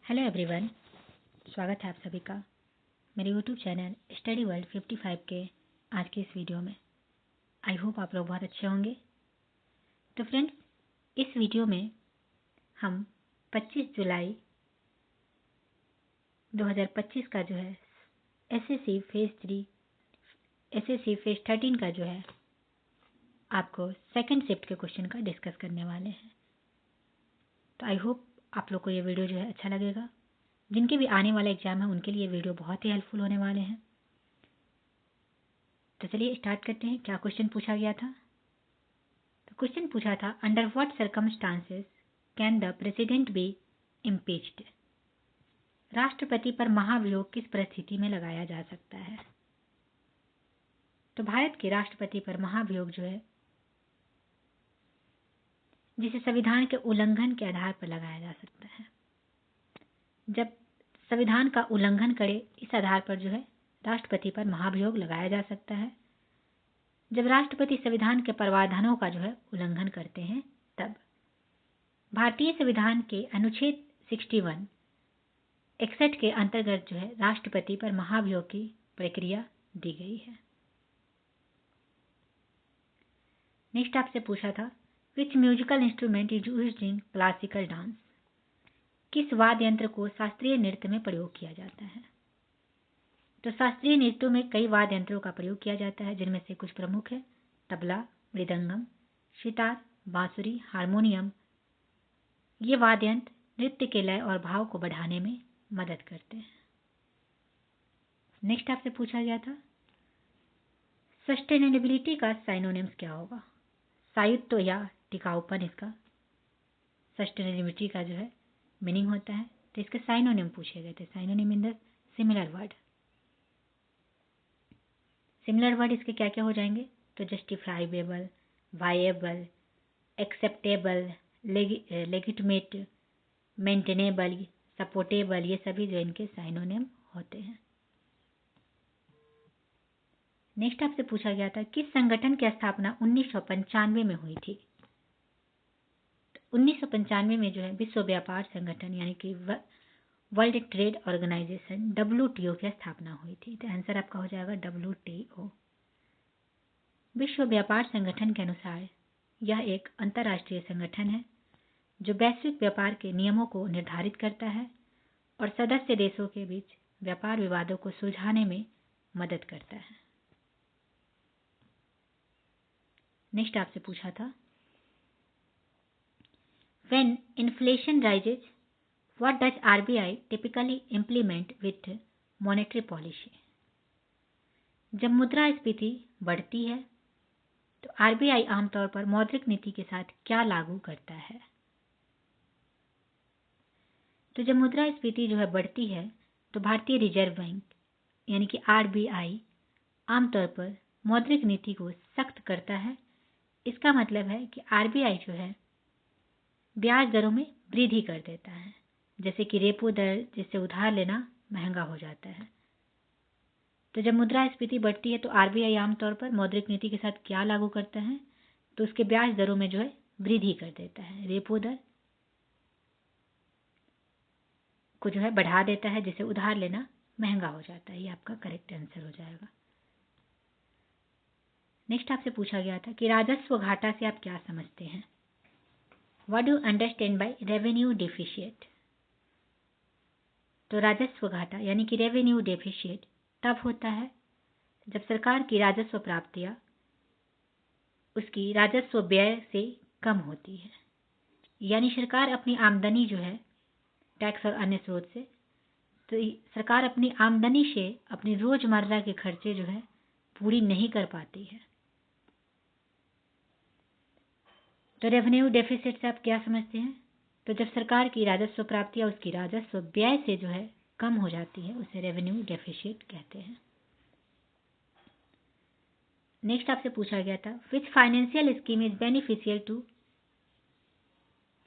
Hello everyone, स्वागत है आप सभी का मेरे यूट्यूब चैनल स्टडी वर्ल्ड 55 के आज के इस वीडियो में। आई होप आप लोग बहुत अच्छे होंगे। तो फ्रेंड्स, इस वीडियो में हम 25 जुलाई 2025 का जो है एसएससी फेज 13 का जो है आपको सेकंड शिफ्ट के क्वेश्चन का डिस्कस करने वाले हैं। तो आई होप आप लोग को ये वीडियो जो है अच्छा लगेगा। जिनके भी आने वाले एग्जाम है उनके लिए वीडियो बहुत ही हेल्पफुल होने वाले हैं। तो चलिए स्टार्ट करते हैं। क्या क्वेश्चन पूछा गया था? तो क्वेश्चन पूछा था, under what circumstances can the president be impeached? राष्ट्रपति पर महाभियोग किस परिस्थिति में लगाया जा सकता है? तो भारत के राष्ट्रपति पर महाभियोग जो है जिसे संविधान के उल्लंघन के आधार पर लगाया जा सकता है। जब संविधान का उल्लंघन करे, इस आधार पर जो है राष्ट्रपति पर महाभियोग लगाया जा सकता है। जब राष्ट्रपति संविधान के प्रावधानों का जो है उल्लंघन करते हैं, तब भारतीय संविधान के अनुच्छेद 61 के अंतर्गत जो है राष्ट्रपति पर महाभियोग की प्रक्रिया दी गई है। नेक्स्ट आपसे पूछा था, विच musical instrument is used in classical dance? किस वाद्य यंत्र को शास्त्रीय नृत्य में प्रयोग किया जाता है? तो शास्त्रीय नृत्यों में कई वाद्य यंत्रों का प्रयोग किया जाता है, जिनमें से कुछ प्रमुख है तबला, मृदंगम, सितार, बांसुरी, हारमोनियम। ये वाद्य यंत्र नृत्य के लय और भाव को बढ़ाने में मदद करते हैं। नेक्स्ट आपसे पूछा गया था, सस्टेनेबिलिटी का साइनोनिम्स क्या होगा? स्थायित्व या टिकाऊपन इसका सस्टेनेबिलिटी का जो है मीनिंग होता है। तो इसके साइनोनिम पूछे गए थे। Synonym in the similar word. Similar word इसके क्या क्या हो जाएंगे? तो justifiable, viable, acceptable, legitimate, maintainable, supportable, ये सभी जो इनके साइनोनिम होते हैं। नेक्स्ट आपसे पूछा गया था, किस संगठन की स्थापना 1995 में हुई थी? 1995 में जो है विश्व व्यापार संगठन यानी कि वर्ल्ड ट्रेड ऑर्गेनाइजेशन WTO की स्थापना हुई थी। तो आंसर आपका हो जाएगा WTO। विश्व व्यापार संगठन के अनुसार यह एक अंतर्राष्ट्रीय संगठन है जो वैश्विक व्यापार के नियमों को निर्धारित करता है और सदस्य देशों के बीच व्यापार विवादों को सुलझाने में मदद करता है। नेक्स्ट आपसे पूछा था, When inflation rises, what does RBI typically implement with monetary policy? जब मुद्रास्फीति बढ़ती है तो RBI आमतौर पर मौद्रिक नीति के साथ क्या लागू करता है? तो जब मुद्रास्फीति जो है बढ़ती है तो भारतीय रिजर्व बैंक यानी कि RBI आमतौर पर मौद्रिक नीति को सख्त करता है। इसका मतलब है कि RBI जो है ब्याज दरों में वृद्धि कर देता है, जैसे कि रेपो दर, जिससे उधार लेना महंगा हो जाता है। तो जब मुद्रास्फीति बढ़ती है तो RBI आमतौर पर मौद्रिक नीति के साथ क्या लागू करता है? तो उसके ब्याज दरों में जो है वृद्धि कर देता है, रेपो दर को जो है बढ़ा देता है, जिससे उधार लेना महंगा हो जाता है। ये आपका करेक्ट आंसर हो जाएगा। नेक्स्ट आपसे पूछा गया था कि राजस्व घाटा से आप क्या समझते हैं? What do you understand by revenue deficit? तो राजस्व घाटा यानी कि रेवेन्यू डेफिशिएट तब होता है जब सरकार की राजस्व प्राप्तियां उसकी राजस्व व्यय से कम होती है। यानी सरकार अपनी आमदनी जो है टैक्स और अन्य स्रोत से, तो सरकार अपनी आमदनी से अपनी रोजमर्रा के खर्चे जो है पूरी नहीं कर पाती है। तो रेवेन्यू डेफिसिट से आप क्या समझते हैं? तो जब सरकार की राजस्व प्राप्तियां उसकी राजस्व व्यय से जो है कम हो जाती है, उसे रेवेन्यू डेफिसिट कहते हैं। नेक्स्ट आपसे पूछा गया था, which financial scheme is beneficial to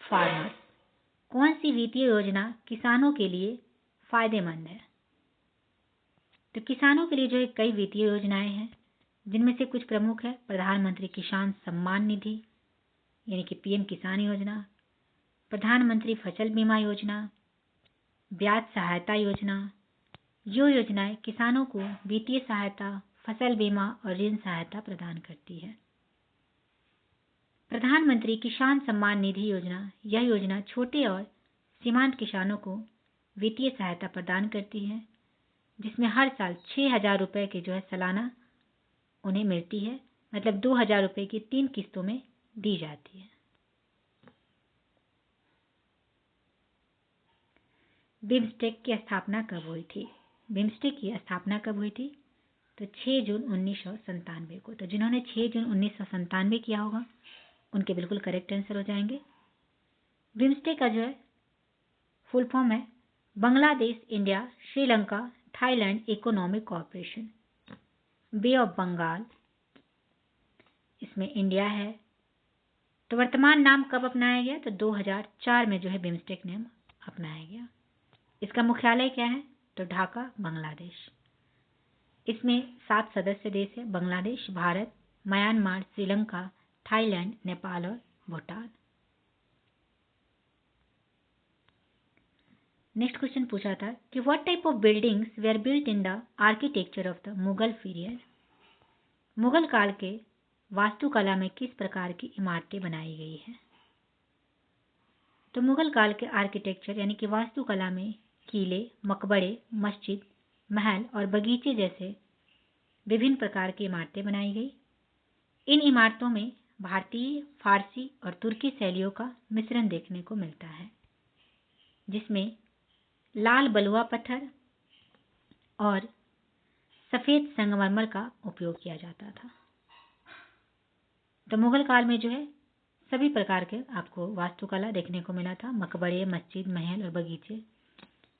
farmers? कौन सी वित्तीय योजना किसानों के लिए फायदेमंद है? तो किसानों के लिए जो है कई वित्तीय योजनाएं हैं, जिनमें से कुछ प्रमुख है प्रधानमंत्री किसान सम्मान निधि यानी कि PM किसान योजना, प्रधानमंत्री फसल बीमा योजना, ब्याज सहायता योजना। ये योजनाएं किसानों को वित्तीय सहायता, फसल बीमा और ऋण सहायता प्रदान करती है। प्रधानमंत्री किसान सम्मान निधि योजना, यह योजना छोटे और सीमांत किसानों को वित्तीय सहायता प्रदान करती है, जिसमें हर साल 6,000 रुपए की जो है सालाना उन्हें मिलती है, मतलब 2,000 रुपए की 3 किस्तों में दी जाती है। बिम्स्टेक की स्थापना कब हुई थी? बिम्स्टेक की स्थापना कब हुई थी? तो 6 जून 1997 को। तो जिन्होंने 6 जून 1997 किया होगा उनके बिल्कुल करेक्ट आंसर हो जाएंगे। बिम्स्टेक का जो है फुल फॉर्म है Bangladesh, India, Sri Lanka, Thailand economic cooperation. Bay of Bengal, इसमें इंडिया है। तो वर्तमान नाम कब अपनाया गया? तो 2004 में जो है बिम्स्टेक नाम अपनाया गया। इसका मुख्यालय क्या है? तो ढाका, बांग्लादेश। इसमें 7 सदस्य देश है, बांग्लादेश, भारत, म्यांमार, श्रीलंका, थाईलैंड, नेपाल और भूटान। नेक्स्ट क्वेश्चन पूछा था कि what type of buildings were built in the architecture of the Mughal period. Mughal काल के वास्तुकला में किस प्रकार की इमारतें बनाई गई हैं? तो मुगल काल के आर्किटेक्चर यानी कि वास्तुकला में किले, मकबरे, मस्जिद, महल और बगीचे जैसे विभिन्न प्रकार की इमारतें बनाई गई। इन इमारतों में भारतीय, फारसी और तुर्की शैलियों का मिश्रण देखने को मिलता है, जिसमें लाल बलुआ पत्थर और सफेद संगमरमर का उपयोग किया जाता था। तो मुगल काल में जो है सभी प्रकार के आपको वास्तुकला देखने को मिला था। मकबरे, मस्जिद, महल और बगीचे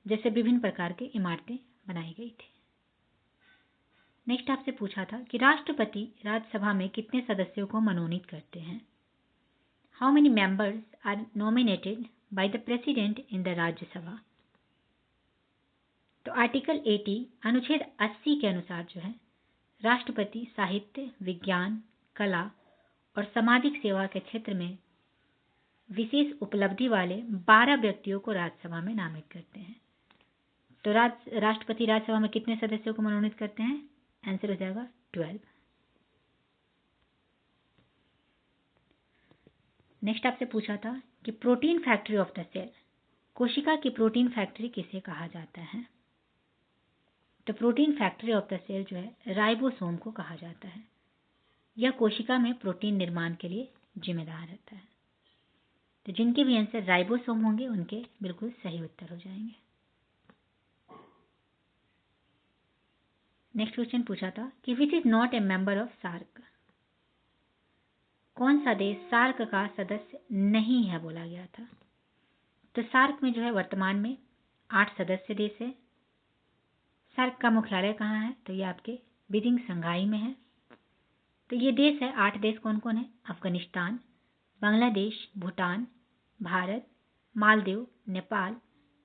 जैसे विभिन्न प्रकार की इमारतें बनाई गई थी। नेक्स्ट आपसे पूछा था कि राष्ट्रपति राज्यसभा में कितने सदस्यों को मनोनीत करते हैं? How many members are nominated by the president in the Rajya Sabha? तो आर्टिकल 80 अनुच्छेद 80 के अनुसार जो है राष्ट्रपति साहित्य, विज्ञान, कला और सामाजिक सेवा के क्षेत्र में विशेष उपलब्धि वाले 12 व्यक्तियों को राज्यसभा में नामित करते हैं। तो राष्ट्रपति राज्यसभा में कितने सदस्यों को मनोनीत करते हैं? आंसर हो जाएगा 12। नेक्स्ट आपसे पूछा था कि protein factory of the cell, कोशिका की प्रोटीन फैक्ट्री किसे कहा जाता है? तो protein factory of the cell जो है राइबोसोम को कहा जाता है। यह कोशिका में प्रोटीन निर्माण के लिए जिम्मेदार रहता है। तो जिनके भी आंसर राइबोसोम होंगे उनके बिल्कुल सही उत्तर हो जाएंगे। नेक्स्ट क्वेश्चन पूछा था कि which is not a member of SAARC. कौन सा देश सार्क का सदस्य नहीं है बोला गया था? तो सार्क में जो है वर्तमान में 8 सदस्य देश है। सार्क का मुख्यालय कहाँ है? तो ये आपके बीजिंग, शंघाई में है। तो ये देश है, 8 देश कौन कौन है? अफगानिस्तान, बांग्लादेश, भूटान, भारत, मालदीव, नेपाल,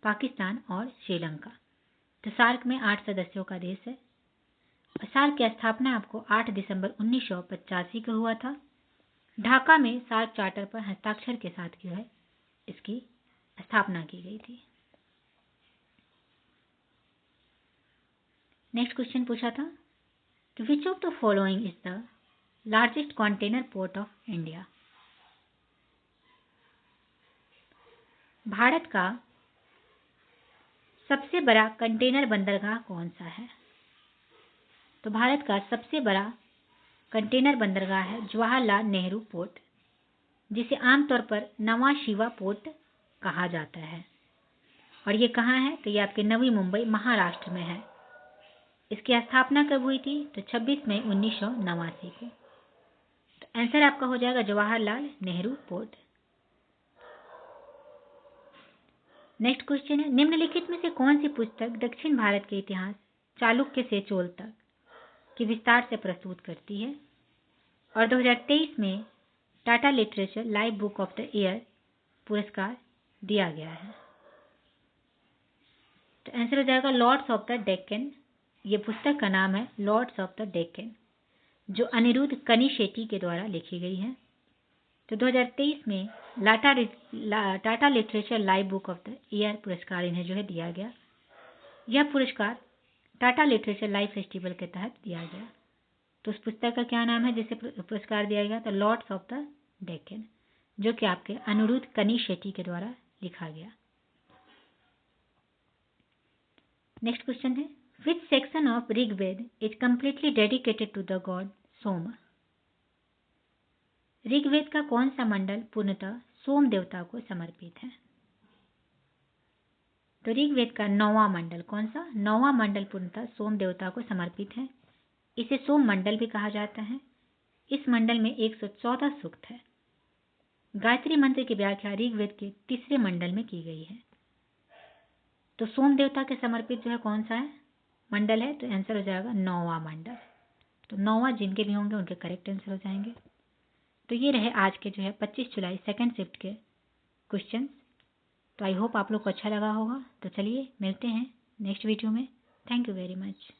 पाकिस्तान और श्रीलंका। तो सार्क में 8 सदस्यों का देश है। सार्क की स्थापना आपको 8 दिसंबर 1985 को हुआ था। ढाका में सार्क चार्टर पर हस्ताक्षर के साथ जो है इसकी स्थापना की गई थी। नेक्स्ट क्वेश्चन पूछा था कि which of the following is the largest container port of India. Bharat का सबसे बड़ा कंटेनर बंदरगाह कौन सा है? तो भारत का सबसे बड़ा कंटेनर बंदरगाह है जवाहरलाल नेहरू पोर्ट, जिसे आमतौर पर नवा शिवा पोर्ट कहा जाता है। और ये कहाँ है? तो ये आपके नवी मुंबई, महाराष्ट्र में है। इसकी स्थापना कब हुई थी? तो 26 मई 1989 को। तो आंसर आपका हो जाएगा Jawaharlal Nehru port. Next question है निम्नलिखित में से कौन सी पुस्तक दक्षिण भारत के इतिहास चालुक्य से चोल तक की विस्तार से प्रस्तुत करती है? और 2023 में Tata literature live book of the year पुरस्कार दिया गया है। तो आंसर हो जाएगा लॉर्ड्स ऑफ द डेक्कन। ये पुस्तक का नाम है लॉर्ड्स ऑफ द डेक्कन, जो अनिरुद्ध कनिशेट्टी के द्वारा लिखी गई है। तो 2023 में Tata literature live book of the year पुरस्कार इन्हें जो है दिया गया। यह पुरस्कार टाटा लिटरेचर लाइव फेस्टिवल के तहत दिया गया। तो उस पुस्तक का क्या नाम है जिसे पुरस्कार दिया गया? तो लॉर्ड्स ऑफ द डेक्कन, जो कि आपके अनिरुद्ध कनी शेट्टी के द्वारा लिखा गया। Next question is, which section of Rigveda is completely dedicated to the god Soma? Rigveda का कौन सा मंडल पूर्णतः सोम देवता को समर्पित है? तो ऋग्वेद का 9वां मंडल, कौन सा? 9वां मंडल पूर्णतः सोम देवता को समर्पित है। इसे सोम मंडल भी कहा जाता है। इस मंडल में 114 सूक्त है। गायत्री मंत्र की व्याख्या ऋग्वेद के 3रे मंडल में की गई है। तो सोम देवता के समर्पित जो है कौन सा है मंडल है? तो आंसर हो जाएगा 9वां मंडल। तो 9वां जिनके भी होंगे उनके करेक्ट आंसर हो जाएंगे। तो ये रहे आज के जो है 25 जुलाई सेकंड शिफ्ट के क्वेश्चंस। तो आई होप आप लोग को अच्छा लगा होगा। तो चलिए मिलते हैं नेक्स्ट वीडियो में। Thank you very much.